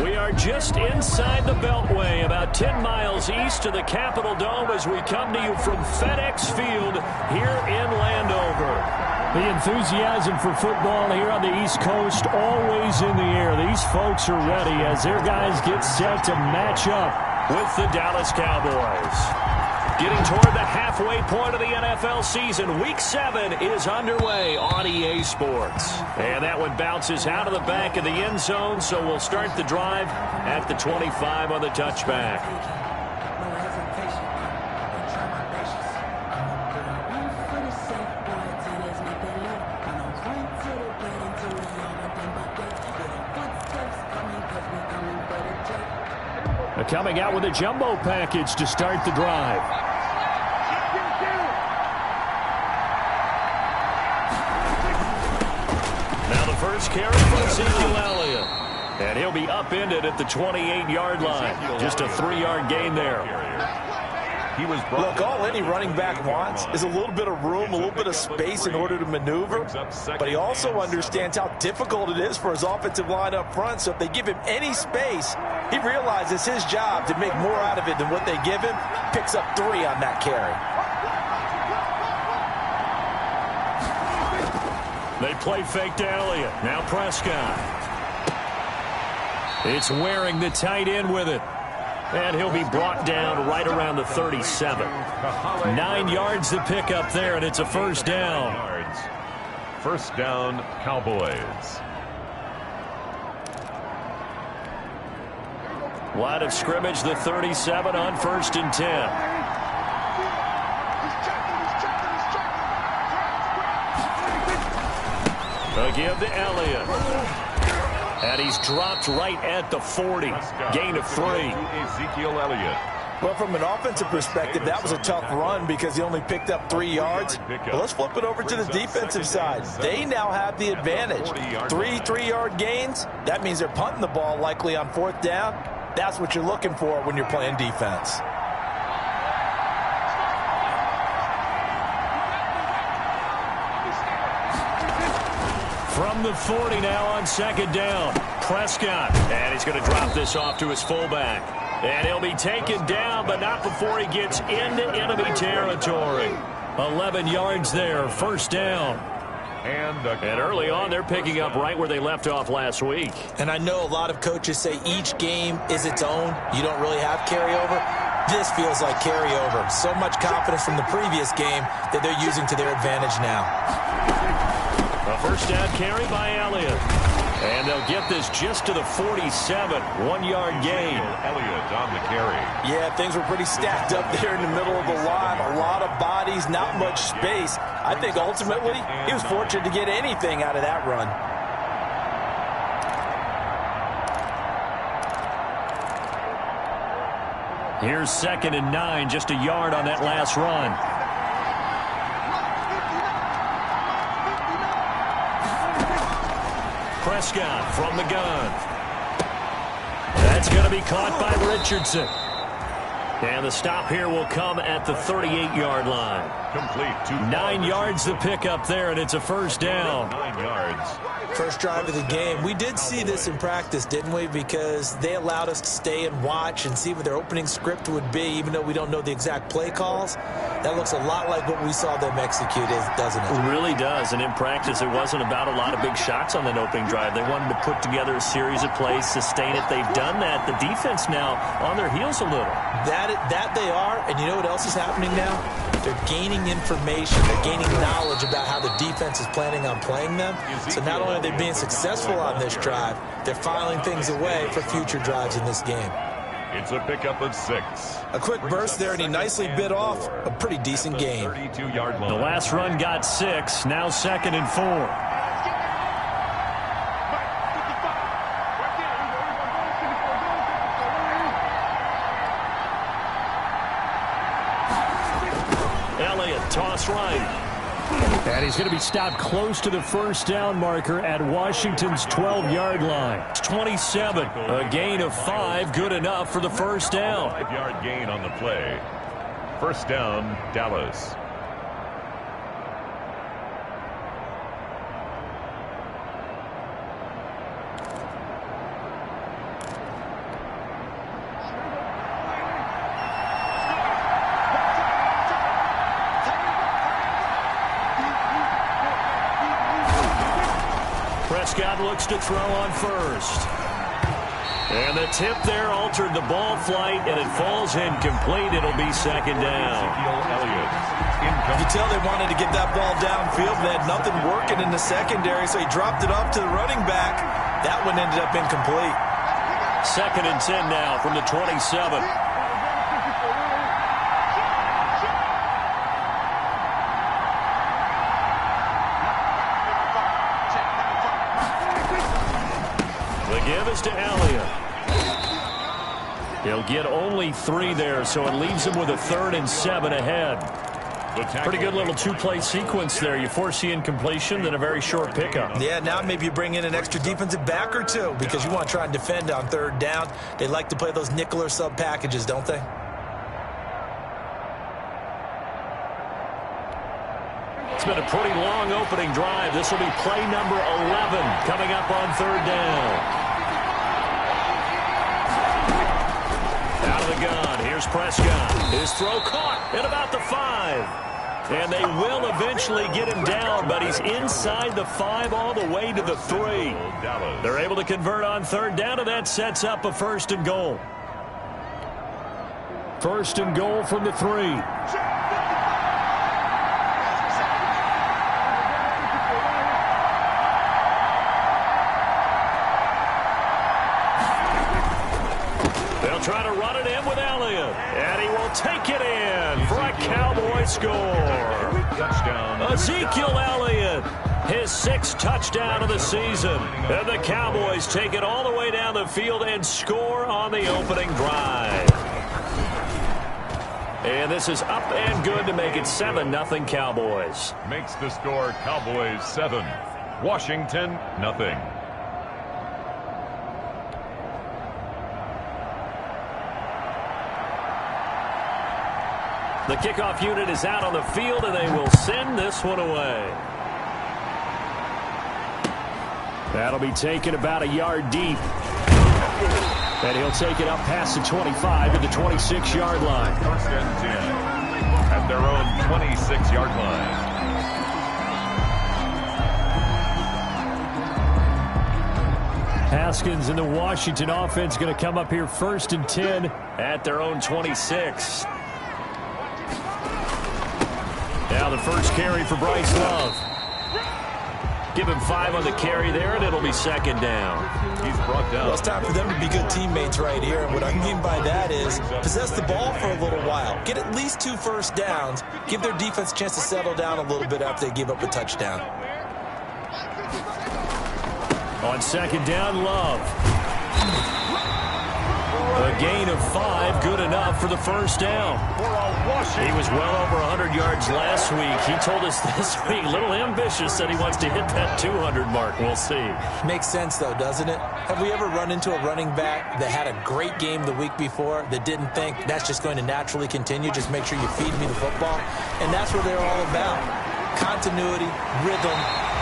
We are just inside the Beltway, about 10 miles east of the Capitol Dome as we come to you from FedEx Field here in Landover. The enthusiasm for football here on the East Coast always in the air. These folks are ready as their guys get set to match up with the Dallas Cowboys. Getting toward the halfway point of the NFL season, Week 7 is underway on EA Sports. And that one bounces out of the back of the end zone, so we'll start the drive at the 25 on the touchback. Coming out with a jumbo package to start the drive. Now the first carry for Ezekiel Elliott. And he'll be upended at the 28-yard line. Just a 3-yard gain there. Look, all any running back wants is a little bit of room, a little bit of space in order to maneuver. But he also understands how difficult it is for his offensive line up front. So if they give him any space, he realizes his job to make more out of it than what they give him. Picks up 3 on that carry. They play fake to Elliott. Now Prescott. It's wearing the tight end with it. And he'll be brought down right around the 37. 9 yards to pick up there, and it's a first down. First down, Cowboys. Line of scrimmage, the 37 on 1st and 10. Again to Elliott. And he's dropped right at the 40. Gain of 3. Ezekiel Elliott. Well, from an offensive perspective, that was a tough run because he only picked up 3 yards. But let's flip it over to the defensive side. They now have the advantage. 3 3-yard gains. That means they're punting the ball likely on 4th down. That's what you're looking for when you're playing defense. From the 40 now on 2nd down. Prescott. And he's going to drop this off to his fullback. And he'll be taken down, but not before he gets into enemy territory. 11 yards there, first down. And early on, they're picking up right where they left off last week. And I know a lot of coaches say each game is its own. You don't really have carryover. This feels like carryover. So much confidence from the previous game that they're using to their advantage now. A first down carry by Elliott. And they'll get this just to the 47. 1-yard gain. Elliott on the carry. Yeah, things were pretty stacked up there in the middle of the line. A lot of bodies, not much space. I think ultimately he was fortunate to get anything out of that run. Here's 2nd and 9, just a yard on that last run. Prescott from the gun. That's going to be caught by Richardson. And the stop here will come at the 38-yard line. Complete. 9 yards to pick up there, and it's a first down. 9 yards. First drive of the game. We did see this in practice, didn't we? Because they allowed us to stay and watch and see what their opening script would be, even though we don't know the exact play calls. That looks a lot like what we saw them execute, doesn't it? It really does. And in practice, it wasn't about a lot of big shots on that opening drive. They wanted to put together a series of plays, sustain it. They've done that. The defense now on their heels a little. That they are, and you know what else is happening now? They're gaining information. They're gaining knowledge about how the defense is planning on playing them. So not only are they being successful on this drive, they're filing things away for future drives in this game. It's a pickup of 6. A quick burst there, and he nicely bit off a pretty decent gain. 32-yard line. The last run got 6. Now 2nd and 4. Toss right. And he's going to be stopped close to the first down marker at Washington's 12-yard line. 27. A gain of 5. Good enough for the first down. 5-yard gain on the play. First down, Dallas. Prescott looks to throw on first. And the tip there altered the ball flight, and it falls incomplete. It'll be second down. You can tell they wanted to get that ball downfield. They had nothing working in the secondary, so he dropped it off to the running back. That one ended up incomplete. 2nd and 10 now from the 27. The give is to Elliott. He'll get only 3 there, so it leaves him with a 3rd and 7 ahead. Pretty good little two-play sequence there. You force the incompletion, then a very short pickup. Yeah, now maybe you bring in an extra defensive back or two because you want to try and defend on 3rd down. They like to play those nickel or sub packages, don't they? It's been a pretty long opening drive. This will be play number 11 coming up on 3rd down. Out of the gun, here's Prescott. His throw caught at about the 5. And they will eventually get him down, but he's inside the 5 all the way to the 3. They're able to convert on 3rd down, and that sets up a 1st and goal. 1st and goal from the 3. They'll try to run it in with Elliott, and he will take it in for a Cowboy score. Touchdown. Ezekiel Elliott, his 6th touchdown of the season. And the Cowboys take it all the way down the field and score on the opening drive. And this is up and good to make it 7-0 Cowboys. Makes the score Cowboys 7, Washington 0. The kickoff unit is out on the field, and they will send this one away. That'll be taken about a yard deep. And he'll take it up past the 25 to the 26-yard line. 1st and 10 at their own 26-yard line. Haskins and the Washington offense going to come up here 1st and 10 at their own 26. Now the first carry for Bryce Love. Give him 5 on the carry there, and it'll be 2nd down. He's brought down. Well, it's time for them to be good teammates right here. And what I mean by that is possess the ball for a little while. Get at least 2 first downs. Give their defense a chance to settle down a little bit after they give up a touchdown. On 2nd down, Love. A gain of 5, good enough for the first down. He was well over 100 yards last week. He told us this week, a little ambitious, that he wants to hit that 200 mark. We'll see. Makes sense, though, doesn't it? Have we ever run into a running back that had a great game the week before that didn't think that's just going to naturally continue? Just make sure you feed me the football. And that's what they're all about. Continuity, rhythm,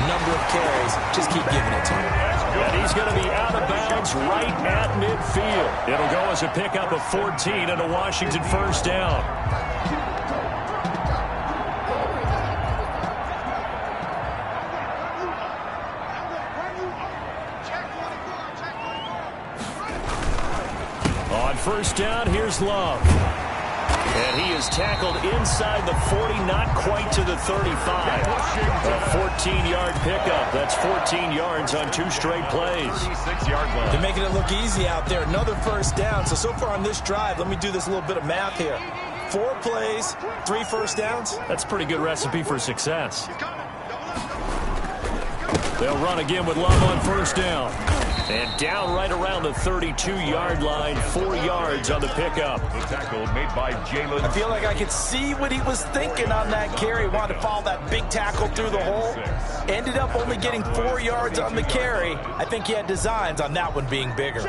number of carries. Just keep giving it to him. And he's going to be out of bounds right at midfield. It'll go as a pickup of 14 and a Washington 1st down. On 1st down, here's Love. And he is tackled inside the 40, not quite to the 35. A 14-yard pickup. That's 14 yards on 2 straight plays. They're making it look easy out there. Another 1st down. So far on this drive, let me do this little bit of math here. 4 plays, 3 first downs. That's a pretty good recipe for success. They'll run again with Love on 1st down. And down right around the 32-yard line, 4 yards on the pickup. The tackle made by Jalen. I feel like I could see what he was thinking on that carry. Wanted to follow that big tackle through the hole. Ended up only getting 4 yards on the carry. I think he had designs on that one being bigger.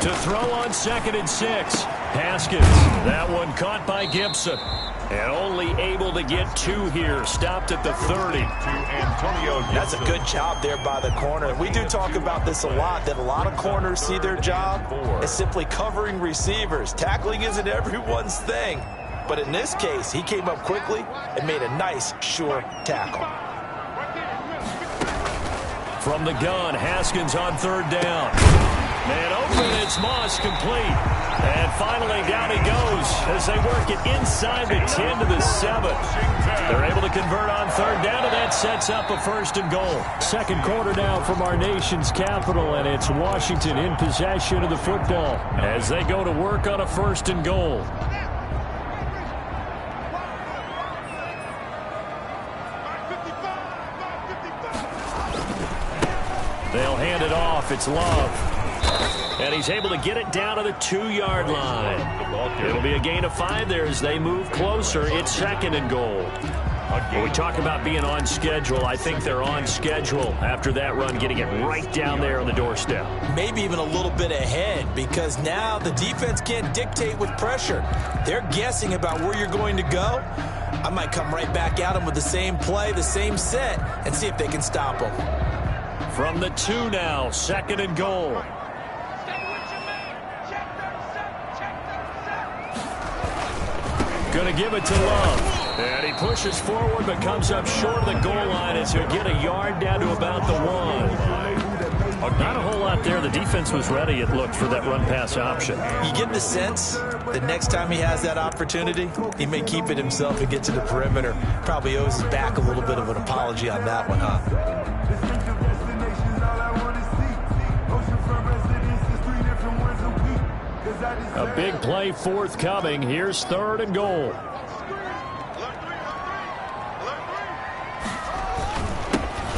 To throw on 2nd and 6. Haskins. That one caught by Gibson. And only able to get 2 here. Stopped at the 30. That's a good job there by the corner. We do talk about this a lot, that a lot of corners see their job as simply covering receivers. Tackling isn't everyone's thing. But in this case, he came up quickly and made a nice, sure tackle. From the gun, Haskins on third down. Man open, it's Moss complete. And finally down he goes as they work it inside the 10 to the 7. They're able to convert on third down, and that sets up a 1st and goal. Second quarter now from our nation's capital, and it's Washington in possession of the football as they go to work on a 1st and goal. They'll hand it off. It's Love. And he's able to get it down to the 2-yard line. It'll be a gain of 5 there as they move closer. It's 2nd and goal. When we talk about being on schedule, I think they're on schedule after that run, getting it right down there on the doorstep. Maybe even a little bit ahead, because now the defense can't dictate with pressure. They're guessing about where you're going to go. I might come right back at them with the same play, the same set, and see if they can stop them. From the 2 now, 2nd and goal. Going to give it to Love. And he pushes forward but comes up short of the goal line as he'll get a yard down to about the 1. Not a whole lot there. The defense was ready, it looked, for that run-pass option. You get the sense that next time he has that opportunity, he may keep it himself and get to the perimeter. Probably owes his back a little bit of an apology on that one, huh? A big play forthcoming. Here's 3rd and goal.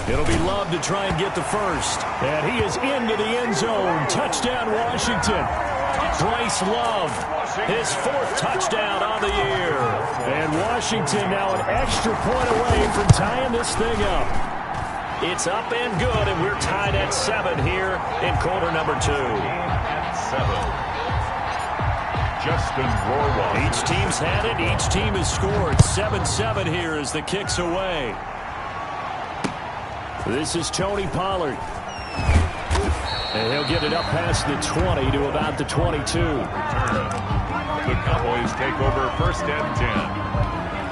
It'll be Love to try and get the 1st. And he is into the end zone. Touchdown, Washington. Bryce Love, his 4th touchdown on the year. And Washington now an extra point away from tying this thing up. It's up and good, and we're tied at 7 here in quarter number 2. At 7. Justin Rohrwasser. Each team's had it. Each team has scored. 7-7 here as the kick's away. This is Tony Pollard. And he'll get it up past the 20 to about the 22. The Cowboys take over 1st and 10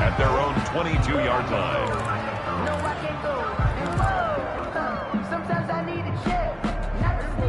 at their own 22-yard line.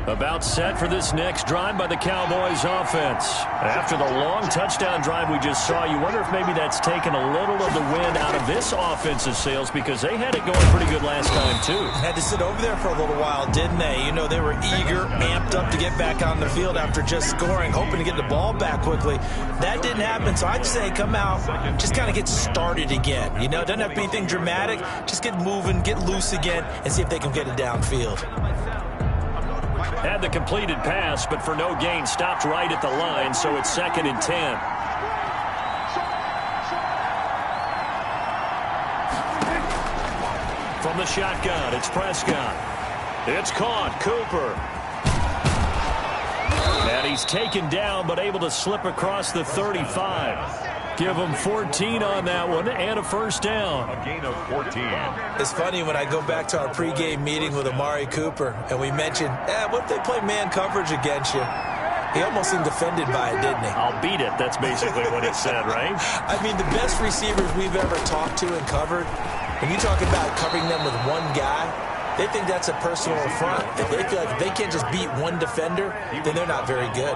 About set for this next drive by the Cowboys offense. After the long touchdown drive we just saw, you wonder if maybe that's taken a little of the wind out of this offensive sails, because they had it going pretty good last time too. Had to sit over there for a little while, didn't they? You know, they were eager, amped up to get back on the field after just scoring, hoping to get the ball back quickly. That didn't happen, so I'd say come out, just kind of get started again. You know, doesn't have to be anything dramatic. Just get moving, get loose again, and see if they can get it downfield. Had the completed pass, but for no gain, stopped right at the line, so it's 2nd and 10. From the shotgun, it's Prescott. It's caught, Cooper. And he's taken down, but able to slip across the 35. Give him 14 on that one and a 1st down. A gain of 14. It's funny when I go back to our pregame meeting with Amari Cooper and we mentioned, what if they play man coverage against you? He almost seemed offended by it, didn't he? I'll beat it. That's basically what he said, right? I mean, the best receivers we've ever talked to and covered, when you talk about covering them with one guy, they think that's a personal affront. If they feel like they can't just beat one defender, then they're not very good.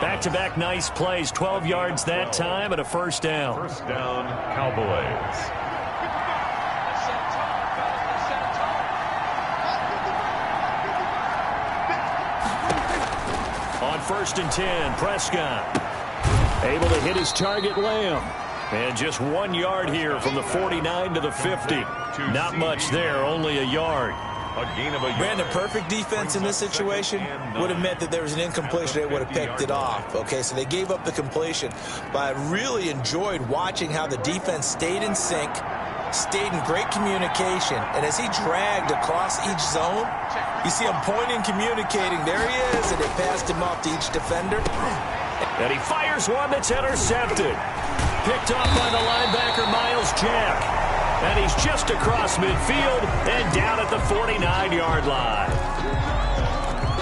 Back-to-back nice plays, 12 yards that time and a 1st down. 1st down, Cowboys. On 1st and 10, Prescott able to hit his target, Lamb. And just 1 yard here from the 49 to the 50. Not much there, only a yard. A gain of a yard. Brandon, perfect defense in this situation would have meant that there was an incompletion. They would have picked it off. Okay, so they gave up the completion. But I really enjoyed watching how the defense stayed in sync, stayed in great communication. And as he dragged across each zone, you see him pointing, communicating. There he is, and they passed him off to each defender. And he fires one that's intercepted. Picked off by the linebacker, Miles Jack. And he's just across midfield and down at the 49-yard line.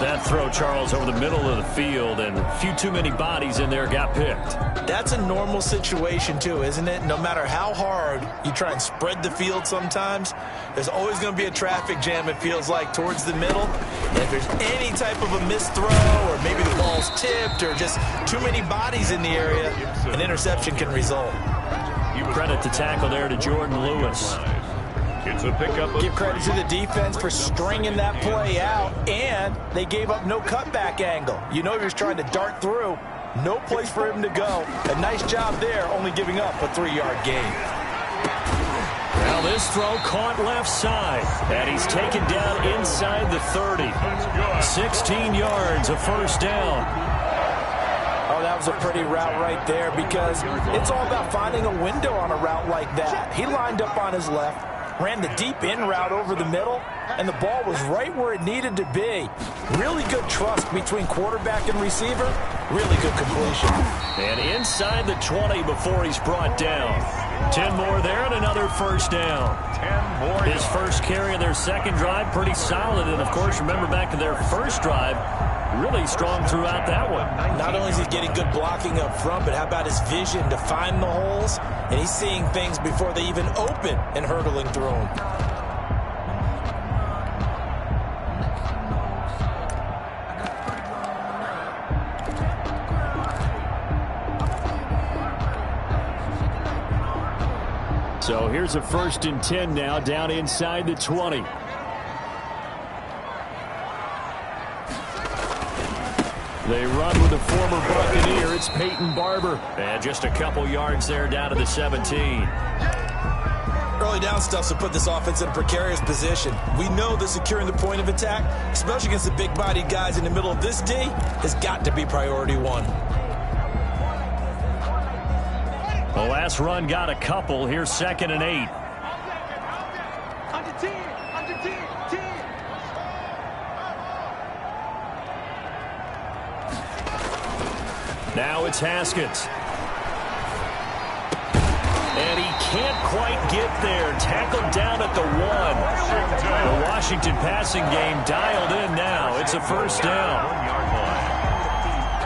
That throw, Charles, over the middle of the field, and a few too many bodies in there got picked. That's a normal situation, too, isn't it? No matter how hard you try and spread the field sometimes, there's always going to be a traffic jam, it feels like, towards the middle. And if there's any type of a missed throw, or maybe the ball's tipped, or just too many bodies in the area, an interception can result. Credit to tackle there to Jordan Lewis. It's a pickup. Give credit to the defense for stringing that play out, and they gave up no cutback angle. You know he was trying to dart through. No place for him to go. A nice job there, only giving up a 3-yard gain. Now this throw caught left side, and he's taken down inside the 30. 16 yards, a first down. Oh, that was a pretty route right there, because it's all about finding a window on a route like that. He lined up on his left, ran the deep in route over the middle, and the ball was right where it needed to be. Really good trust between quarterback and receiver. Really good completion. And inside the 20 before he's brought down. 10 more there and another first down. 10 more. His first carry of their second drive, pretty solid. And, of course, remember back to their first drive, really strong throughout that one. Not only is he getting good blocking up front, but how about his vision to find the holes? And he's seeing things before they even open and hurtling through them. So here's a 1st and 10 now, down inside the 20. They run with the former Buccaneer. It's Peyton Barber. And just a couple yards there down to the 17. Early down stuff to put this offense in a precarious position. We know that securing the point of attack, especially against the big-bodied guys in the middle of this D, has got to be priority one. The last run got a couple. Here's 2nd and 8. Now it's Haskins. And he can't quite get there. Tackled down at the 1. The Washington passing game dialed in now. It's a first down.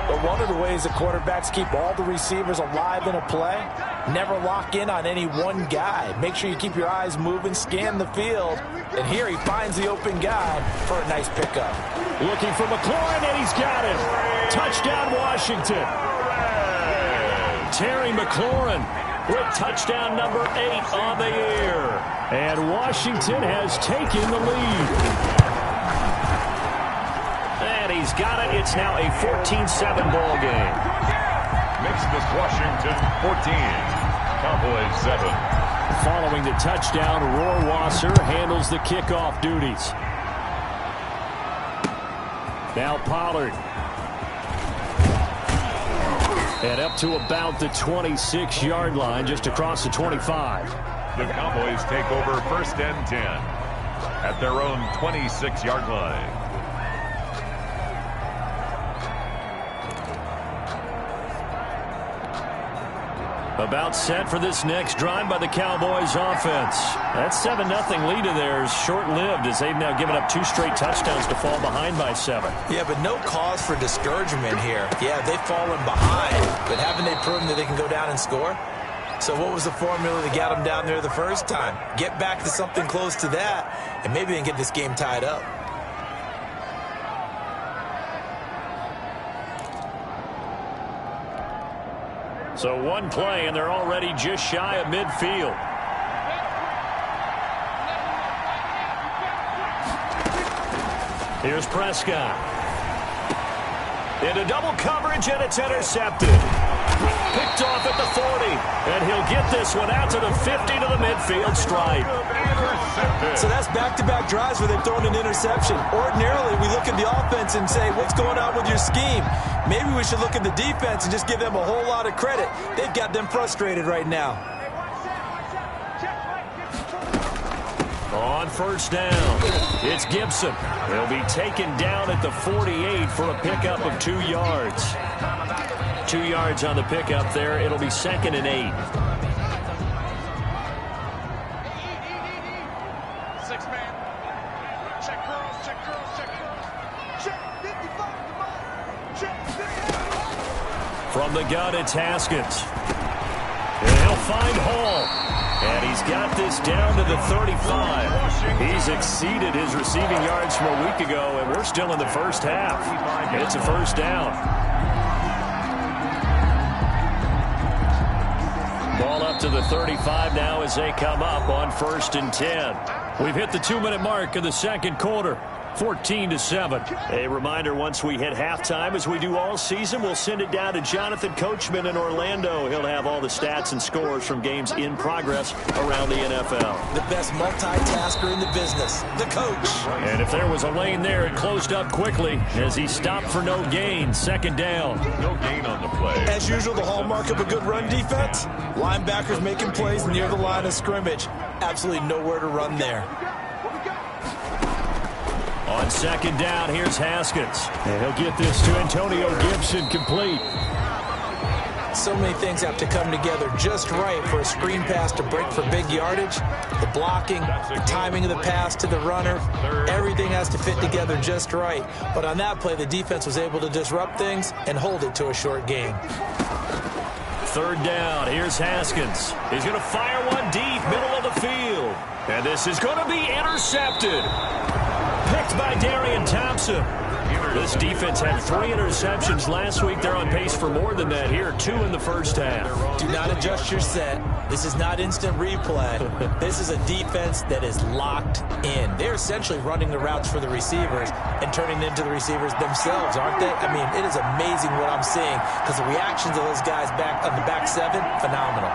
But one of the ways the quarterbacks keep all the receivers alive in a play, never lock in on any one guy. Make sure you keep your eyes moving, scan the field. And here he finds the open guy for a nice pickup. Looking for McLaurin, and he's got him. Touchdown, Washington. Terry McLaurin with touchdown number 8 on the year. And Washington has taken the lead. And he's got it. It's now a 14-7 ball game. Makes this Washington 14. Cowboys 7. Following the touchdown, Rohrwasser handles the kickoff duties. Now Pollard. And up to about the 26-yard line, just across the 25. The Cowboys take over 1st and 10 at their own 26-yard line. About set for this next drive by the Cowboys offense. That 7-0 lead of theirs short-lived as they've now given up 2 straight touchdowns to fall behind by 7. Yeah, but no cause for discouragement here. Yeah, they've fallen behind, but haven't they proven that they can go down and score? So what was the formula that got them down there the first time? Get back to something close to that, and maybe they can get this game tied up. So one play, and they're already just shy of midfield. Here's Prescott. Into double coverage, and it's intercepted. Picked off at the 40, and he'll get this one out to the 50 to the midfield stripe. So that's back-to-back drives where they've thrown an interception. Ordinarily, we look at the offense and say, what's going on with your scheme? Maybe we should look at the defense and just give them a whole lot of credit. They've got them frustrated right now. On first down, it's Gibson. He'll be taken down at the 48 for a pickup of 2 yards. 2 yards on the pickup there. It'll be 2nd and 8. Six man. Check girls, check girls, check girls. Check this. From the gun, it's Haskins. And he'll find Hall. And he's got this down to the 35. He's exceeded his receiving yards from a week ago, and we're still in the first half. It's a first down. Ball up to the 35 now as they come up on 1st and 10. We've hit the 2-minute mark of the second quarter. 14-7. A reminder, once we hit halftime, as we do all season, we'll send it down to Jonathan Coachman in Orlando. He'll have all the stats and scores from games in progress around the NFL. The best multitasker in the business, the coach. And if there was a lane there, it closed up quickly as he stopped for no gain. 2nd down. No gain on the play. As usual, the hallmark of a good run defense, linebackers making plays near the line of scrimmage. Absolutely nowhere to run there. On 2nd down, here's Haskins. And he'll get this to Antonio Gibson complete. So many things have to come together just right for a screen pass to break for big yardage. The blocking, the timing of the pass to the runner, everything has to fit together just right. But on that play, the defense was able to disrupt things and hold it to a short gain. 3rd down, here's Haskins. He's going to fire one deep, middle of the field. And this is going to be intercepted. Picked by Darian Thompson. This defense had 3 interceptions last week. They're on pace for more than that here. 2 in the first half. Do not adjust your set. This is not instant replay. This is a defense that is locked in. They're essentially running the routes for the receivers and turning it into the receivers themselves, aren't they? I mean, it is amazing what I'm seeing because the reactions of those guys back on the back 7, phenomenal.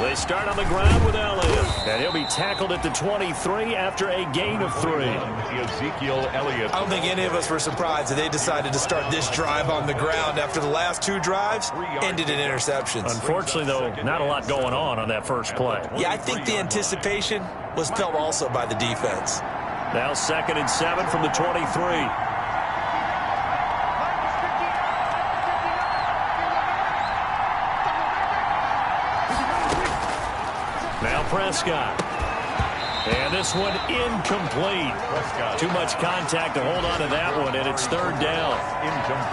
They start on the ground with Elliott. And he'll be tackled at the 23 after a gain of 3. Ezekiel Elliott. I don't think any of us were surprised that they decided to start this drive on the ground after the last 2 drives ended in interceptions. Unfortunately, though, not a lot going on that first play. Yeah, I think the anticipation was felt also by the defense. Now 2nd and 7 from the 23. Prescott. And this one incomplete. Too much contact to hold on to that one, and it's 3rd down.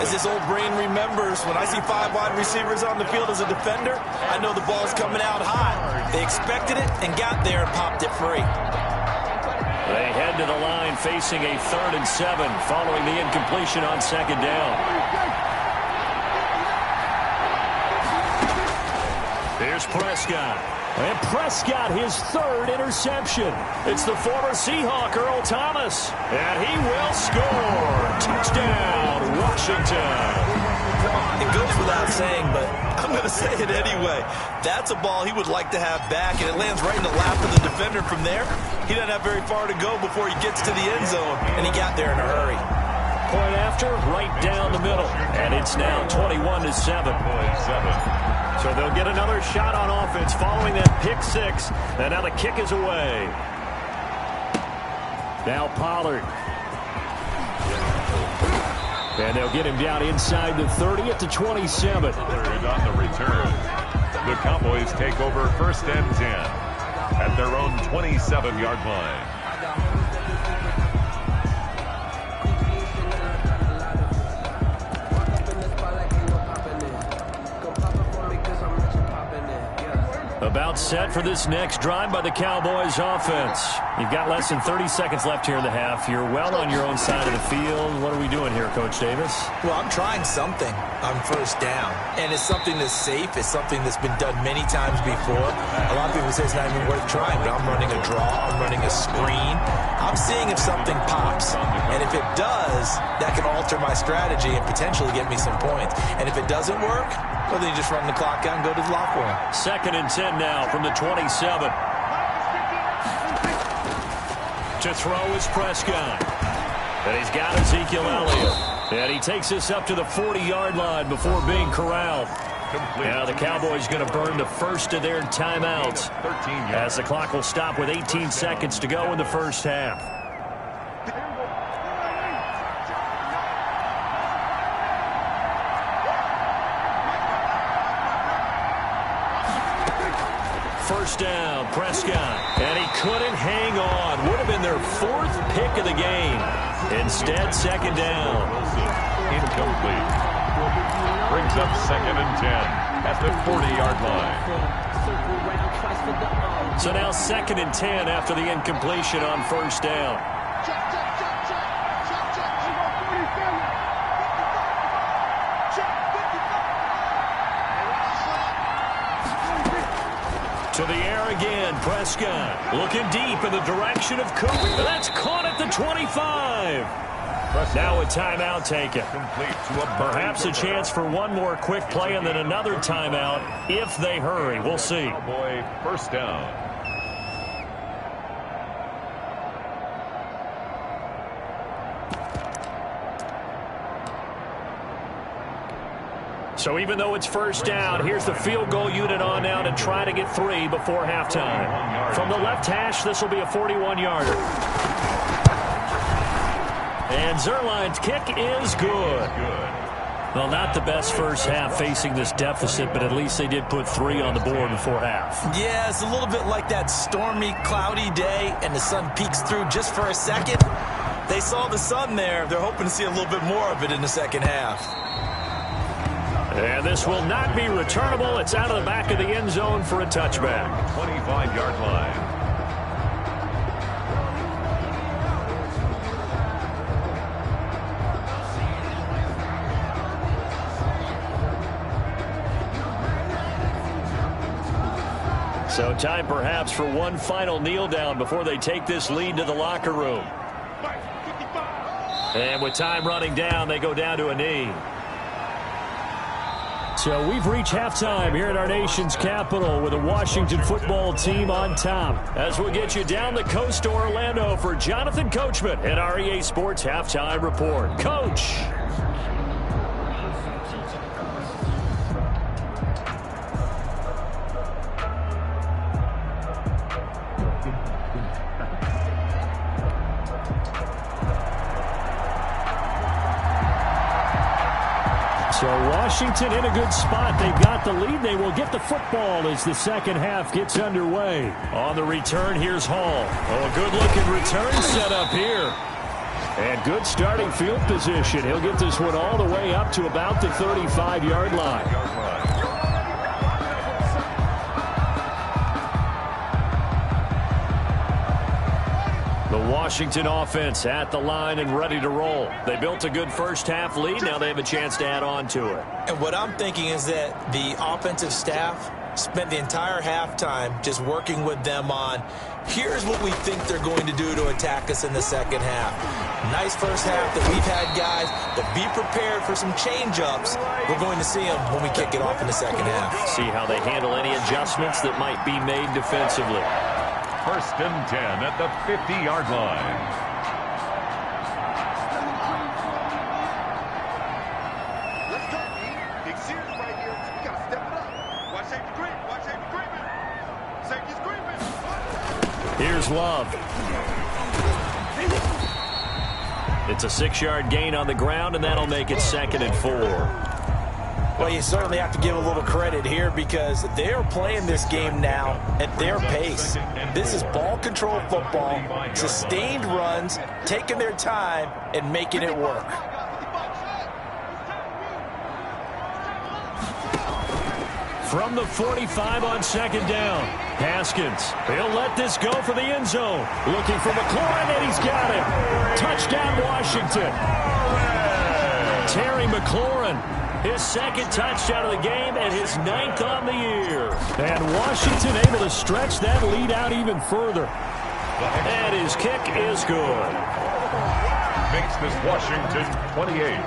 As this old brain remembers, when I see 5 wide receivers on the field as a defender, I know the ball's coming out hot. They expected it and got there and popped it free. They head to the line facing a 3rd and 7 following the incompletion on 2nd down. Here's Prescott. And Prescott, his 3rd interception. It's the former Seahawk, Earl Thomas. And he will score. Touchdown, Washington. It goes without saying, but I'm going to say it anyway. That's a ball he would like to have back, and it lands right in the lap of the defender from there. He doesn't have very far to go before he gets to the end zone, and he got there in a hurry. Point after, right down the middle. And it's now 21-7. So they'll get another shot on offense following that pick 6. And now the kick is away. Now Pollard. And they'll get him down inside the 30 at the 27. Pollard on the return. The Cowboys take over 1st and 10 at their own 27-yard line. About set for this next drive by the Cowboys offense. You've got less than 30 seconds left here in the half. You're well on your own side of the field. What are we doing here, Coach Davis? Well, I'm trying something on 1st down. And it's something that's safe. It's something that's been done many times before. A lot of people say it's not even worth trying, but I'm running a draw. I'm running a screen. I'm seeing if something pops. And if it does, that can alter my strategy and potentially get me some points. And if it doesn't work, well, then you just run the clock out and go to the locker room. 2nd and 10 now from the 27. To throw is Prescott. And he's got Ezekiel Elliott. And he takes this up to the 40-yard line before being corralled. Now the Cowboys going to burn the first of their timeouts as the clock will stop with 18 seconds to go in the first half. first down. Prescott. And he couldn't hang on. Would have been their 4th pick of the game. Instead, second down. Incomplete. Brings up 2nd and 10 at the 40-yard line. So now 2nd and 10 after the incompletion on first down. To the air again, Prescott. Looking deep in the direction of Cooper. That's caught at the 25. Now a timeout taken. Perhaps a chance for one more quick play and then another timeout if they hurry. We'll see. Cowboy first down. So even though it's first down, here's the field goal unit on now to try to get 3 before halftime. From the left hash, this will be a 41-yarder. And Zerline's kick is good. Well, not the best first half facing this deficit, but at least they did put 3 on the board before half. Yeah, it's a little bit like that stormy, cloudy day, and the sun peeks through just for a second. They saw the sun there. They're hoping to see a little bit more of it in the second half. And this will not be returnable. It's out of the back of the end zone for a touchback. 25-yard line. So time perhaps for one final kneel down before they take this lead to the locker room. And with time running down, they go down to a knee. So we've reached halftime here at our nation's capital with the Washington football team on top. As we'll get you down the coast to Orlando for Jonathan Coachman at our EA Sports Halftime Report. Coach. So Washington in a good spot. They've got the lead. They will get the football as the second half gets underway. On the return, here's Hall. Oh, a good-looking return set up here. And good starting field position. He'll get this one all the way up to about the 35-yard line. The Washington offense at the line and ready to roll. They built a good first half lead. Now they have a chance to add on to it. And what I'm thinking is that the offensive staff spent the entire halftime just working with them on, here's what we think they're going to do to attack us in the second half. Nice first half that we've had, guys, but be prepared for some change-ups. We're going to see them when we kick it off in the second half. See how they handle any adjustments that might be made defensively. First and 10 at the 50-yard line. Let's go, E. Big series right here. We got to step it up. Watch safety creep. Watch safety creeping. Safety's creeping. Here's Love. It's a 6-yard gain on the ground, and that'll make it 2nd and 4. Well, you certainly have to give a little credit here because they're playing this game now at their pace. This is ball control football, sustained runs, taking their time, and making it work. From the 45 on second down, Haskins. He'll let this go for the end zone. Looking for McLaurin, and he's got him. Touchdown, Washington. Terry McLaurin. His second touchdown of the game and his 9th on the year. And Washington able to stretch that lead out even further. And his kick is good. Makes this Washington 28,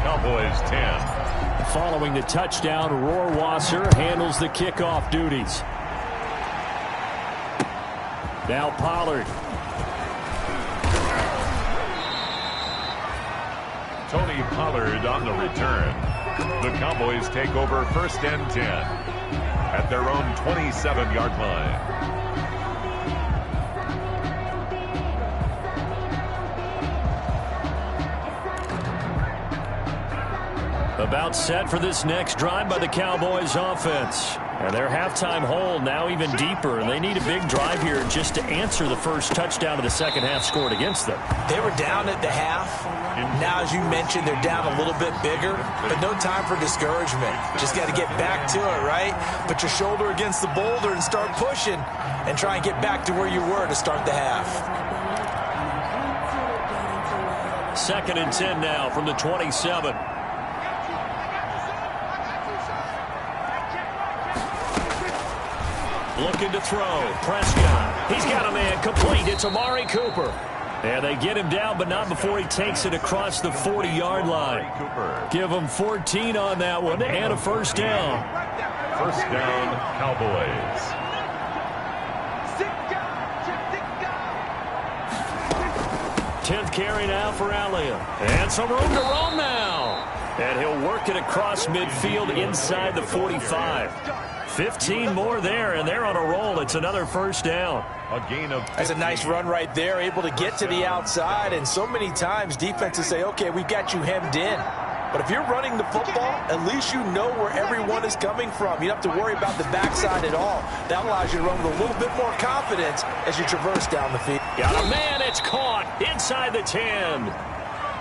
Cowboys 10. Following the touchdown, Rohrwasser handles the kickoff duties. Now Pollard. Tony Pollard on the return. The Cowboys take over first and 10 at their own 27-yard line. About set for this next drive by the Cowboys offense. And their halftime hole now even deeper, and they need a big drive here just to answer the first touchdown of the second half scored against them. They were down at the half. Now, as you mentioned, they're down a little bit bigger, but no time for discouragement. Just got to get back to it, right? Put your shoulder against the boulder and start pushing and try and get back to where you were to start the half. 2nd and 10 now from the 27. Looking to throw. Prescott. He's got a man complete. It's Amari Cooper. And they get him down, but not before he takes it across the 40-yard line. Give him 14 on that one and a first down. First down, Cowboys. 10th carry now for Elliott. And some room to roam now. And he'll work it across midfield inside the 45. 15 more there, and they're on a roll. It's another first down. A gain of 15. That's a nice run right there, able to get to the outside. And so many times defenses say, okay, we've got you hemmed in. But if you're running the football, at least you know where everyone is coming from. You don't have to worry about the backside at all. That allows you to run with a little bit more confidence as you traverse down the field. Got a man, it's caught inside the 10.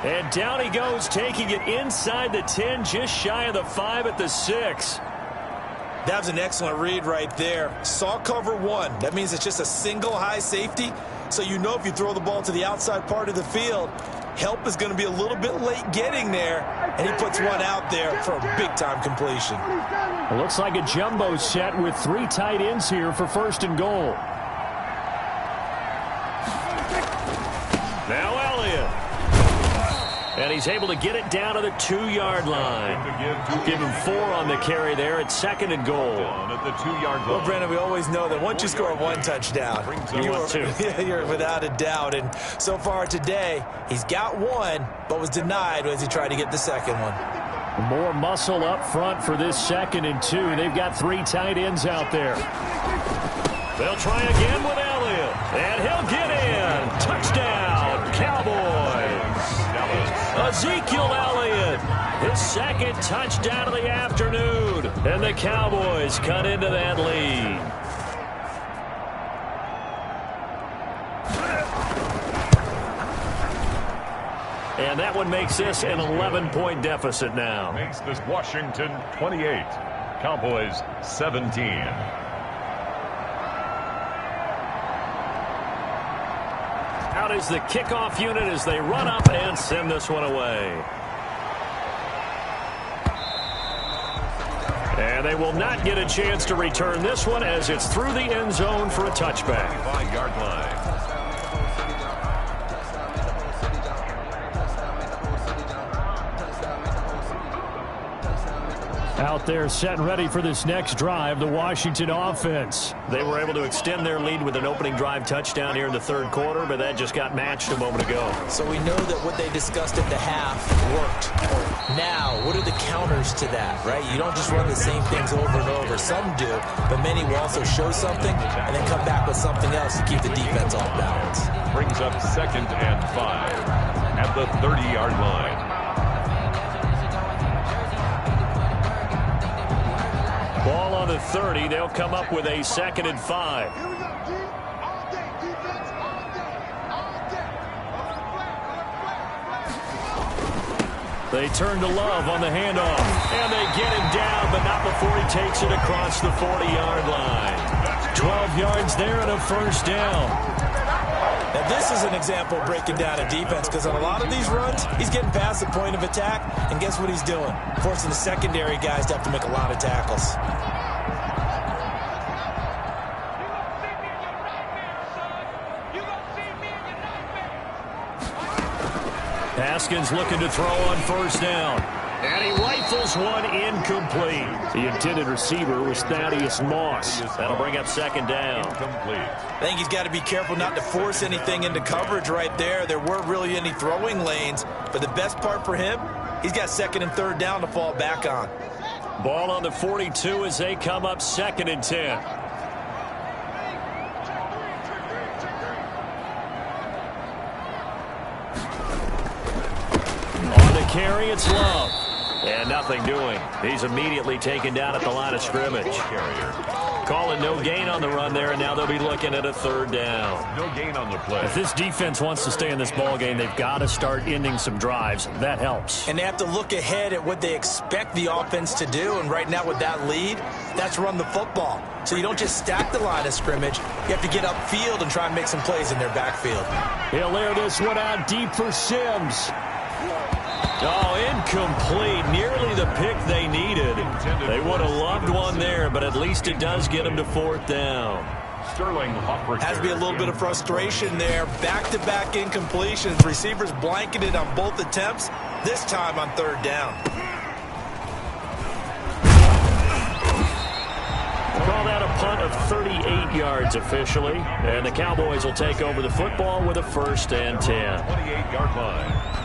And down he goes, taking it inside the 10, just shy of the 5 at the 6. That was an excellent read right there. Saw cover one. That means it's just a single high safety. So you know if you throw the ball to the outside part of the field, help is going to be a little bit late getting there. And he puts one out there for a big-time completion. It looks like a jumbo set with 3 tight ends here for 1st and goal. Now Elliott. And he's able to get it down to the 2-yard line. Give him 4 on the carry there at 2nd and goal. At the 2-yard line. Well, Brandon, we always know that once you score 1 touchdown, you're without a doubt. And so far today, he's got 1, but was denied as he tried to get the second one. More muscle up front for this 2nd and 2. They've got 3 tight ends out there. They'll try again with Elliott. And he'll get in. Touchdown, Cowboys. Ezekiel Elliott, his 2nd touchdown of the afternoon. And the Cowboys cut into that lead. And that one makes this an 11-point deficit now. Makes this Washington 28, Cowboys 17. Out is the kickoff unit as they run up and send this one away. And they will not get a chance to return this one as it's through the end zone for a touchback. 5-yard line. Out there set and ready for this next drive, the Washington offense. They were able to extend their lead with an opening drive touchdown here in the 3rd quarter, but that just got matched a moment ago. So we know that what they discussed at the half worked. Now, what are the counters to that, right? You don't just run the same things over and over. Some do, but many will also show something and then come back with something else to keep the defense off balance. Brings up 2nd and 5 at the 30-yard line. Ball on the 30. They'll come up with a 2nd and 5. Here we go, G. All day, defense, all day, all day. They turn to Love on the handoff. And they get him down, but not before he takes it across the 40-yard line. 12 yards there and a first down. Now, this is an example of breaking down a defense because on a lot of these runs, he's getting past the point of attack, and guess what he's doing? Forcing the secondary guys to have to make a lot of tackles. Haskins looking to throw on first down. And he rifles one incomplete. The intended receiver was Thaddeus Moss. That'll bring up 2nd down. Incomplete. I think he's got to be careful not to force anything into coverage right there. There weren't really any throwing lanes. But the best part for him, he's got 2nd and 3rd down to fall back on. Ball on the 42 as they come up 2nd and 10. On the carry, it's Love. And nothing doing. He's immediately taken down at the line of scrimmage. Calling no gain on the run there, and now they'll be looking at a third down. No gain on the play. If this defense wants to stay in this ball game, they've got to start ending some drives. That helps. And they have to look ahead at what they expect the offense to do. And right now with that lead, that's run the football. So you don't just stack the line of scrimmage. You have to get upfield and try and make some plays in their backfield. He'll air this one out deep for Sims. Oh, incomplete. Nearly the pick they needed. They would have loved one there, but at least it does get them to fourth down. Sterling has to be a little bit of frustration there. Back-to-back incompletions. Receivers blanketed on both attempts, this time on third down. Call that a punt of 38 yards officially. And the Cowboys will take over the football with a 1st and 10. 28-yard line.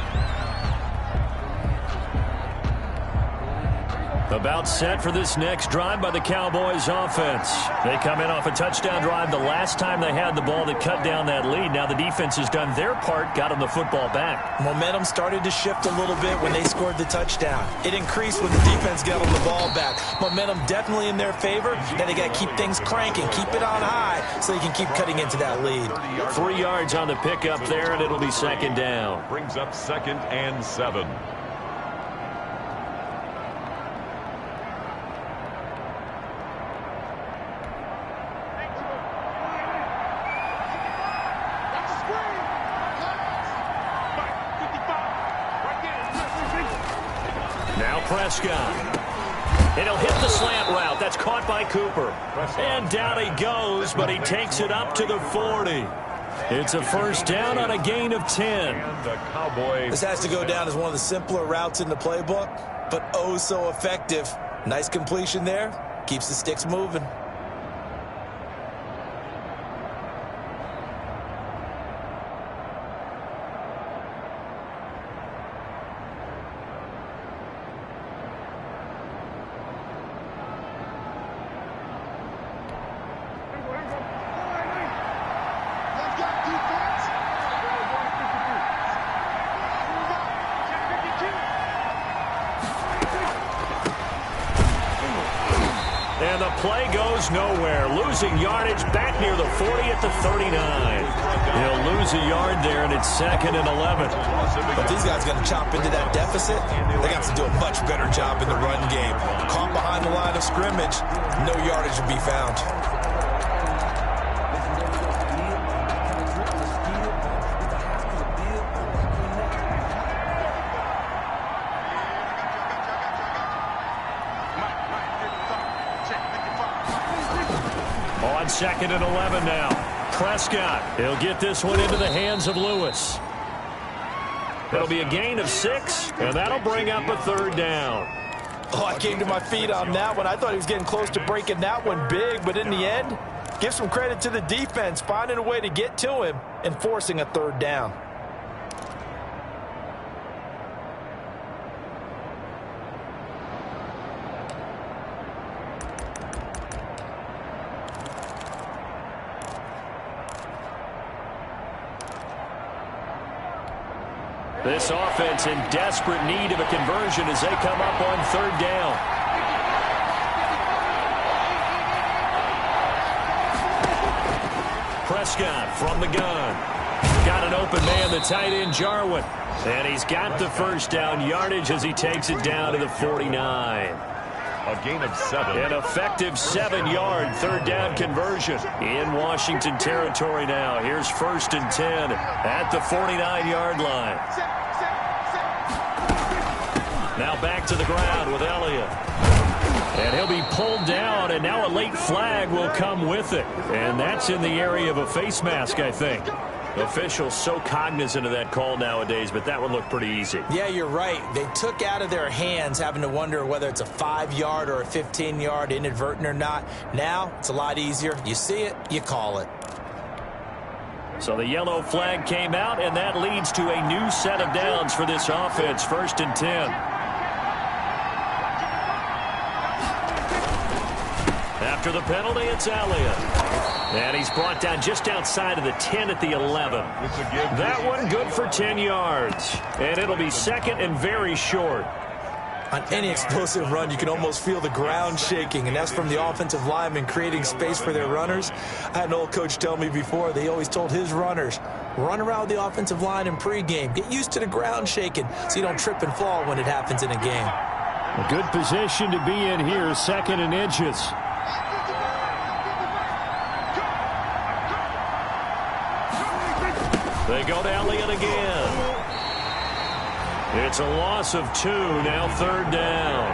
About set for this next drive by the Cowboys offense. They come in off a touchdown drive the last time they had the ball that cut down that lead. Now the defense has done their part, got them the football back. Momentum started to shift a little bit when they scored the touchdown. It increased when the defense got them the ball back. Momentum definitely in their favor. Now they got to keep things cranking, keep it on high so they can keep cutting into that lead. 3 yards on the pickup there, and it'll be 2nd down. Brings up 2nd and 7. Prescott. And he'll hit the slant route. That's caught by Cooper. And down he goes, but he takes it up to the 40. It's a 1st down on a gain of 10. This has to go down as one of the simpler routes in the playbook, but oh so effective. Nice completion there. Keeps the sticks moving. And the play goes nowhere. Losing yardage back near the 40 at the 39. He'll lose a yard there, and it's 2nd and 11. But these guys got to chop into that deficit. They got to do a much better job in the run game. Caught behind the line of scrimmage, no yardage to be found. On 2nd and 11 now. Prescott. He'll get this one into the hands of Lewis. It'll be a gain of 6, and that'll bring up a 3rd down. Oh, I came to my feet on that one. I thought he was getting close to breaking that one big, but in the end, give some credit to the defense, finding a way to get to him and forcing a 3rd down. This offense in desperate need of a conversion as they come up on 3rd down. Prescott from the gun. Got an open man, the tight end Jarwin. And he's got the 1st down yardage as he takes it down to the 49. A gain of 7. An effective 7-yard 3rd down conversion in Washington territory now. Here's 1st and 10 at the 49-yard line. Now back to the ground with Elliott. And he'll be pulled down, and now a late flag will come with it. And that's in the area of a face mask, I think. Officials so cognizant of that call nowadays, but that one looked pretty easy. Yeah, you're right. They took out of their hands having to wonder whether it's a 5-yard or a 15-yard, inadvertent or not. Now, it's a lot easier. You see it, you call it. So the yellow flag came out, and that leads to a new set of downs for this offense. 1st and 10. After the penalty, it's Elliott. And he's brought down just outside of the 10 at the 11. That one good for 10 yards. And it'll be 2nd and very short. On any explosive run, you can almost feel the ground shaking, and that's from the offensive linemen creating space for their runners. I had an old coach tell me before, they always told his runners, run around the offensive line in pregame. Get used to the ground shaking so you don't trip and fall when it happens in a game. A good position to be in here, 2nd and inches. They go to Elliott again. It's a loss of 2, now 3rd down.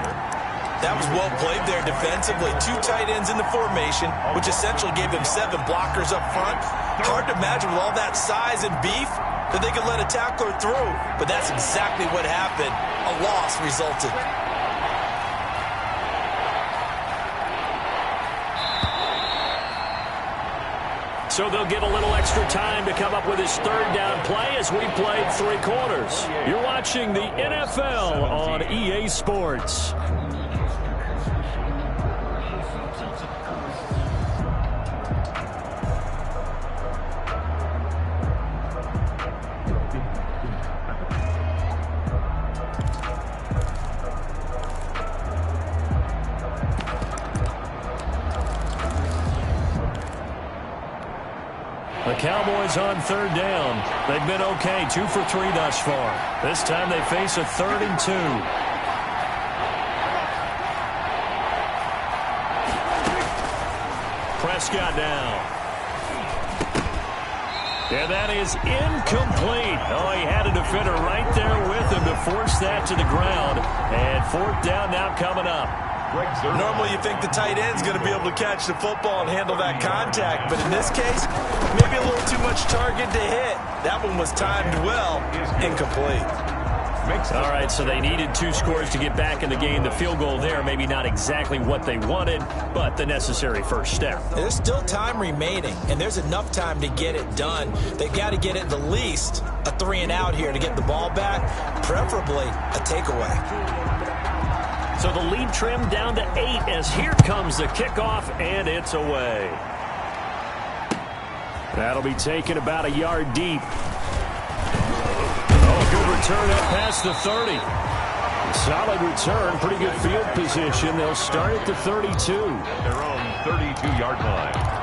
That was well played there defensively. 2 tight ends in the formation, which essentially gave them 7 blockers up front. Hard to imagine with all that size and beef that they could let a tackler through, but that's exactly what happened. A loss resulted. So they'll get a little extra time to come up with his 3rd down play as we played 3 quarters. You're watching the NFL on EA Sports. The Cowboys on 3rd down. They've been okay, 2 for 3 thus far. This time they face a 3rd and 2. Prescott down. And that is incomplete. Oh, he had a defender right there with him to force that to the ground. And 4th down now coming up. Normally you think the tight end's going to be able to catch the football and handle that contact, but in this case, maybe a little too much target to hit. That one was timed well, incomplete. All right, so they needed 2 scores to get back in the game. The field goal there, maybe not exactly what they wanted, but the necessary first step. There's still time remaining, and there's enough time to get it done. They've got to get at the least a 3 and out here to get the ball back, preferably a takeaway. So the lead trimmed down to 8 as here comes the kickoff, and it's away. That'll be taken about a yard deep. Oh, good return up past the 30. Solid return, pretty good field position. They'll start at the 32. Their own 32-yard line.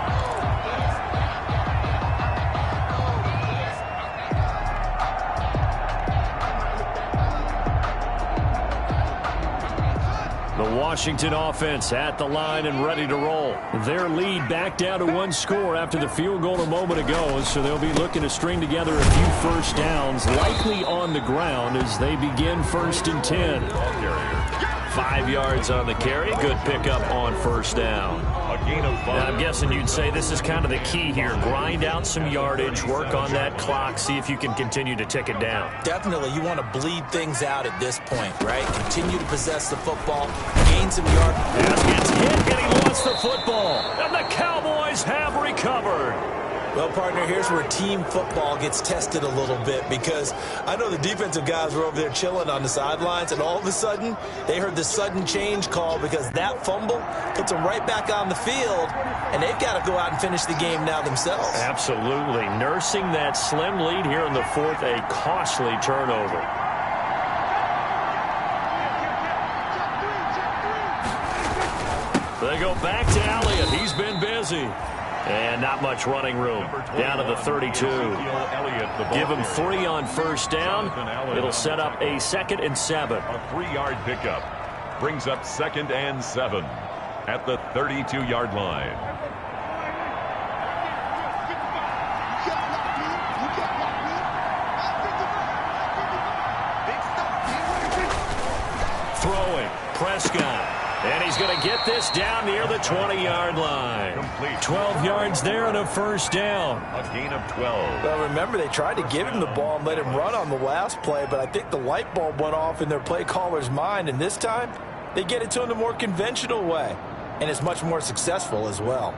The Washington offense at the line and ready to roll. Their lead back down to 1 score after the field goal a moment ago, so they'll be looking to string together a few first downs, likely on the ground as they begin 1st and 10. 5 yards on the carry. Good pickup on 1st down. A gain of 5. Now, I'm guessing you'd say this is kind of the key here. Grind out some yardage, work on that clock, see if you can continue to tick it down. Definitely, you want to bleed things out at this point, right? Continue to possess the football, gain some yardage. Pass gets hit, and he lost the football. And the Cowboys have recovered. Well, partner, here's where team football gets tested a little bit, because I know the defensive guys were over there chilling on the sidelines, and all of a sudden, they heard the sudden change call because that fumble puts them right back on the field, and they've got to go out and finish the game now themselves. Absolutely. Nursing that slim lead here in the 4th, a costly turnover. They go back to Elliott. He's been busy. And not much running room. Down to the 32. Give him 3 on 1st down. It'll set up a 2nd and 7. A 3-yard pickup brings up 2nd and 7 at the 32-yard line. Throwing. Prescott. And he's going to get this down near the 20-yard line. Complete. 12 yards there and a 1st down. A gain of 12. Well, remember, they tried to give him the ball and let him run on the last play, but I think the light bulb went off in their play caller's mind, and this time they get it to him the more conventional way, and it's much more successful as well.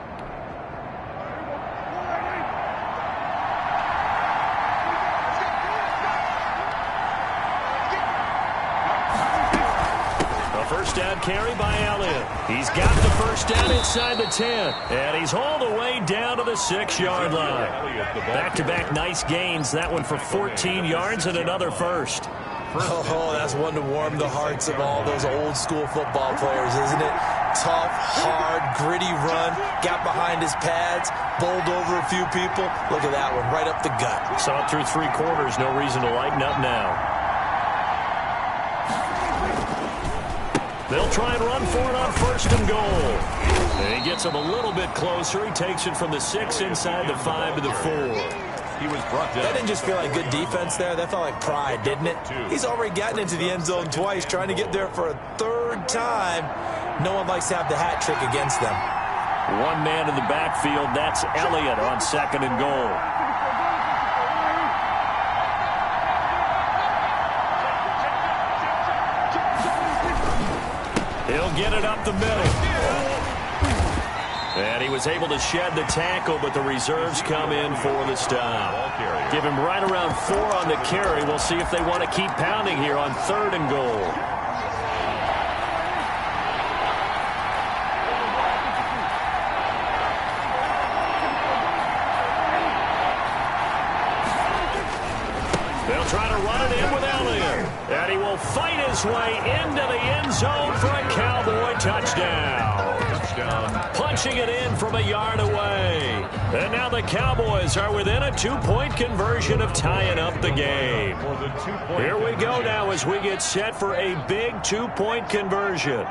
First down carry by Elliott. He's got the 1st down inside the 10. And he's all the way down to the 6-yard line. Back-to-back nice gains. That one for 14 yards and another 1st. first. Oh, that's one to warm the hearts of all those old school football players, isn't it? Tough, hard, gritty run, got behind his pads, bowled over a few people. Look at that one, right up the gut. Saw it through 3 quarters, no reason to lighten up now. They'll try and run for it on 1st and goal. And he gets him a little bit closer. He takes it from the 6 inside the 5 to the 4. He was brought down. That didn't just feel like good defense there. That felt like pride, didn't it? He's already gotten into the end zone twice, trying to get there for a 3rd time. No one likes to have the hat trick against them. One man in the backfield. That's Elliott on 2nd and goal. He'll get it up the middle. And he was able to shed the tackle, but the reserves come in for the stop. Give him right around 4 on the carry. We'll see if they want to keep pounding here on 3rd and goal. They'll try to run it in with Elliott. And he will fight his way into the end zone for a Cowboy touchdown. Punching it in from a yard away. And now the Cowboys are within a 2-point conversion of tying up the game. Here we go now as we get set for a big 2-point conversion.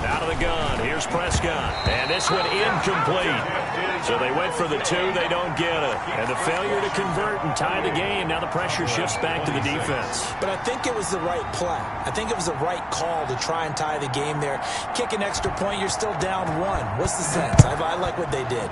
Out of the gun. Here's Prescott. And this one incomplete. So they went for the 2. They don't get it. And the failure to convert and tie the game. Now the pressure shifts back to the defense. But I think it was the right play. I think it was the right call to try and tie the game there. Kick an extra point, you're still down 1. What's the sense? I like what they did.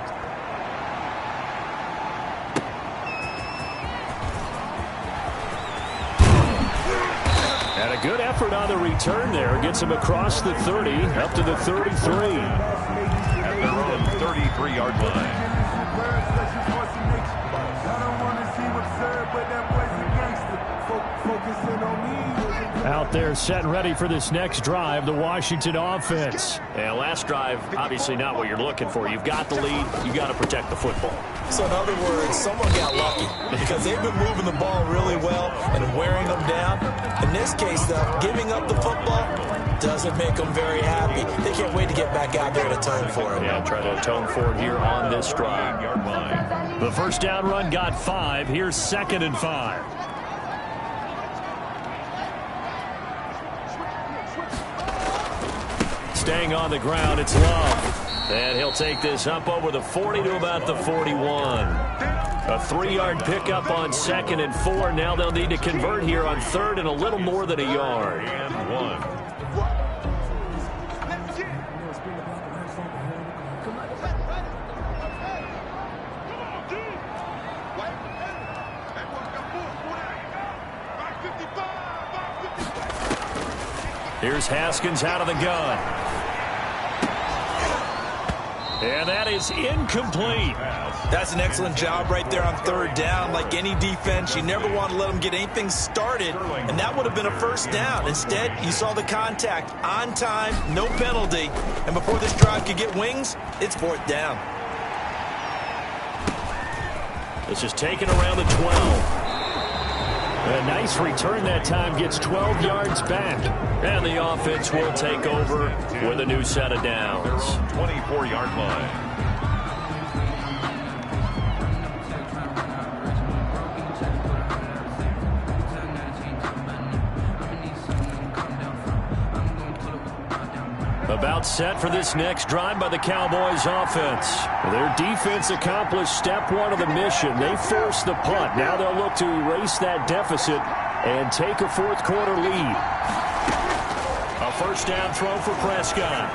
And a good effort on the return there. Gets him across the 30, up to the 33. At their own 33-yard line. Out there set and ready for this next drive, the Washington offense. And last drive, obviously not what you're looking for. You've got the lead. You've got to protect the football. So in other words, someone got lucky because they've been moving the ball really well and wearing them down. In this case, though, giving up the football doesn't make them very happy. They can't wait to get back out there and atone for it. Yeah, try to atone for it here on this drive. The first down run got 5. Here's 2nd and 5. Staying on the ground, it's Love. And he'll take this up over the 40 to about the 41. A 3-yard pickup on 2nd and 4. Now they'll need to convert here on 3rd and a little more than a yard. And 1. Here's Haskins out of the gun. And that is incomplete. That's an excellent job right there on 3rd down. Like any defense, you never want to let them get anything started, and that would have been a 1st down. Instead, you saw the contact on time, no penalty, and before this drive could get wings, it's 4th down. This is taken around the 12. A nice return that time, gets 12 yards back. And the offense will take over with a new set of downs. 24-yard line. About set for this next drive by the Cowboys offense. Their defense accomplished step 1 of the mission. They forced the punt. Now they'll look to erase that deficit and take a 4th quarter lead. A 1st down throw for Prescott.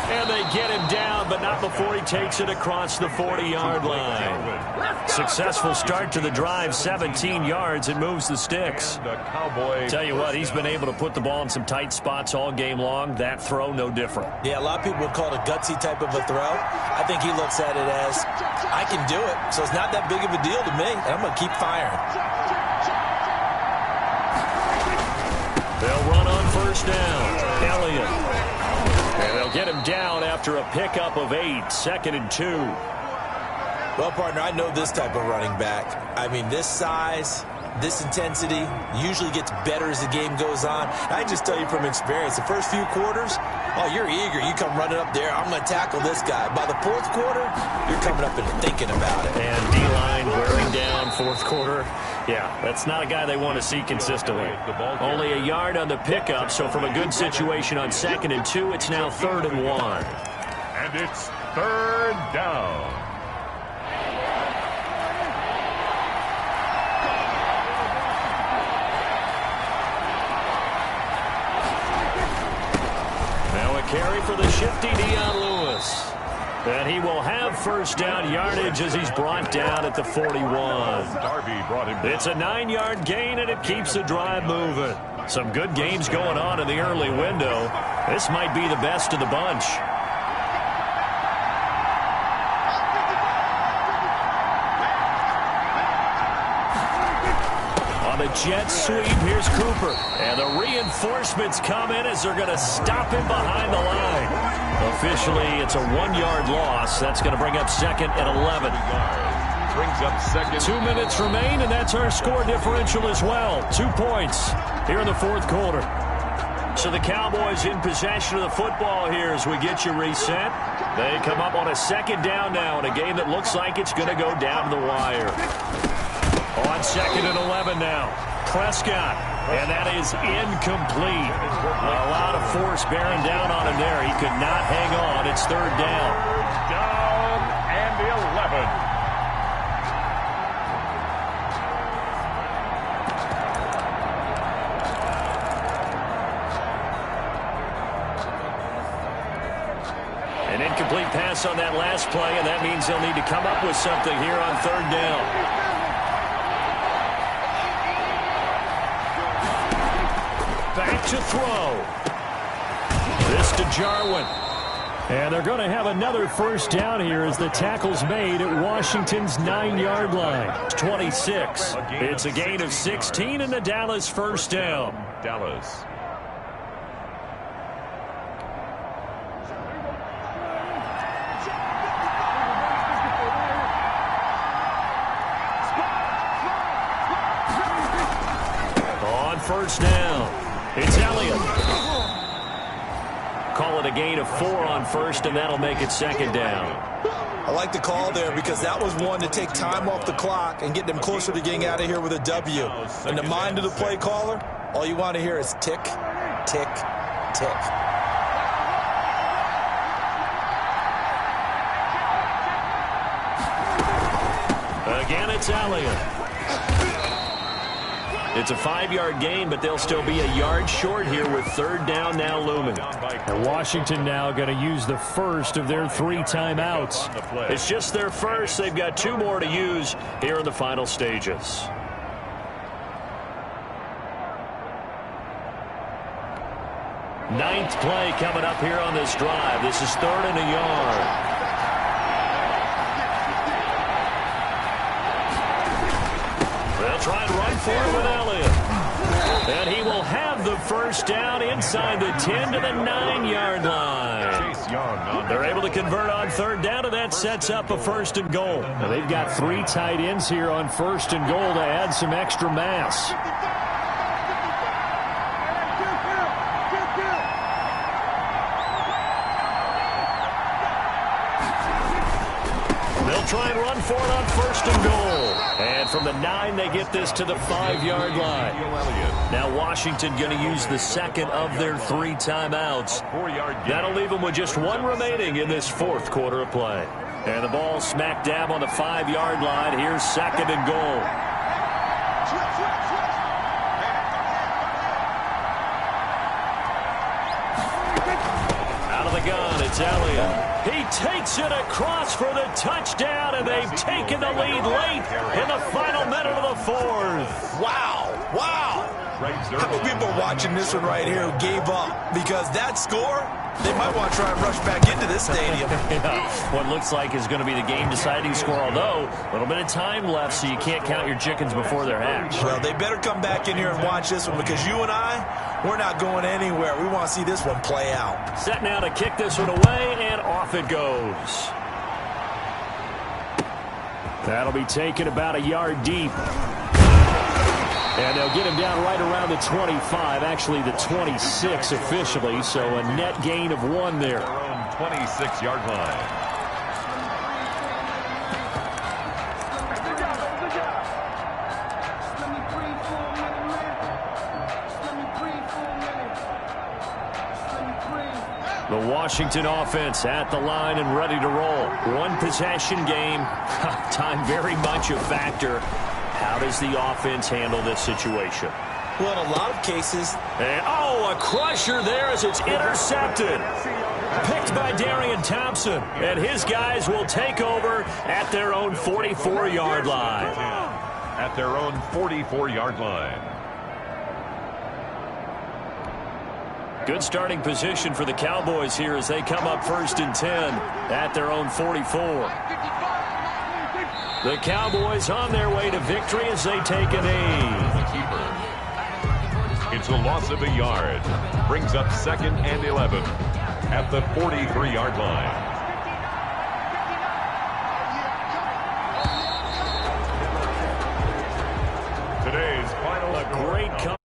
And they get him down, but not before he takes it across the 40-yard line. Successful start to the drive, 17 yards. It moves the sticks. Tell you what, he's been able to put the ball in some tight spots all game long. That throw, no different. Yeah, a lot of people would call it a gutsy type of a throw. I think he looks at it as, I can do it, so it's not that big of a deal to me, and I'm going to keep firing. They'll run on 1st down. Elliott. And they'll get him down after a pickup of 8. 2nd and 2. Well, partner, I know this type of running back. I mean, this size, this intensity usually gets better as the game goes on. I just tell you from experience, the first few quarters, oh, you're eager. You come running up there, I'm going to tackle this guy. By the fourth quarter, you're coming up and thinking about it. And D-line wearing down fourth quarter. Yeah, that's not a guy they want to see consistently. Only a yard on the pickup, so from a good situation on 2nd and 2, it's now 3rd and 1. And it's 3rd down. Carry for the shifty Dion Lewis. And he will have first down yardage as he's brought down at the 41. It's a 9-yard gain, and it keeps the drive moving. Some good games going on in the early window. This might be the best of the bunch. The jet sweep, here's Cooper. And the reinforcements come in as they're going to stop him behind the line. Officially, it's a 1-yard loss. That's going to bring up 2nd and 11. Brings up 2nd. 2 minutes remain, and that's our score differential as well. 2 points here in the fourth quarter. So the Cowboys in possession of the football here as we get you reset. They come up on a 2nd down now in a game that looks like it's going to go down to the wire. On 2nd and 11 now. Prescott. And that is incomplete. A lot of force bearing down on him there. He could not hang on. It's 3rd down. Down and 11. An incomplete pass on that last play, and that means they'll need to come up with something here on 3rd down. Back to throw. This to Jarwin. And they're going to have another first down here as the tackle's made at Washington's 9-yard line. 26. It's a gain of 16 and the Dallas first down. Dallas. On first down. It's Elliott. Call it a gain of 4 on first, and that'll make it 2nd down. I like the call there because that was one to take time off the clock and get them closer to getting out of here with a W. In the mind of the play caller, all you want to hear is tick, tick, tick. Again, it's Elliott. It's a 5-yard gain, but they'll still be a yard short here with 3rd down now looming. And Washington now going to use the first of their 3 timeouts. It's just their first. They've got 2 more to use here in the final stages. Ninth play coming up here on this drive. This is 3rd and a yard. They'll try and run for it with Elliott. And he will have the first down inside the 10 to the 9-yard line. They're able to convert on 3rd down, and that sets up a 1st and goal. Now they've got 3 tight ends here on 1st and goal to add some extra mass. They'll try and run for it on 1st and goal. And from the 9, they get this to the 5-yard line. Now Washington going to use the 2nd of their 3 timeouts. That'll leave them with just 1 remaining in this 4th quarter of play. And the ball smack dab on the 5-yard line. Here's 2nd and goal. Out of the gun, it's Elliott. He takes it across for the touchdown, and they've taken the lead late in the final minute of the 4th. Wow, wow. How many people watching this one right here who gave up? Because that score, they might want to try and rush back into this stadium. Yeah, what looks like is going to be the game-deciding score, although a little bit of time left, so you can't count your chickens before they're hatched. Well, they better come back in here and watch this one because you and I, we're not going anywhere. We want to see this one play out. Set now to kick this one away, and off it goes. That'll be taken about a yard deep. And they'll get him down right around the 25, actually the 26 officially, so a net gain of 1 there. Their own 26-yard line. The Washington offense at the line and ready to roll. One possession game. Time very much a factor. How does the offense handle this situation? Well, in a lot of cases. And, a crusher there as it's intercepted. Picked by Darian Thompson. And his guys will take over at their own 44-yard line. At their own 44-yard line. Good starting position for the Cowboys here as they come up 1st and 10 at their own 44. The Cowboys on their way to victory as they take a knee. It's a loss of a yard. Brings up 2nd and 11 at the 43-yard line. Today's final score. A great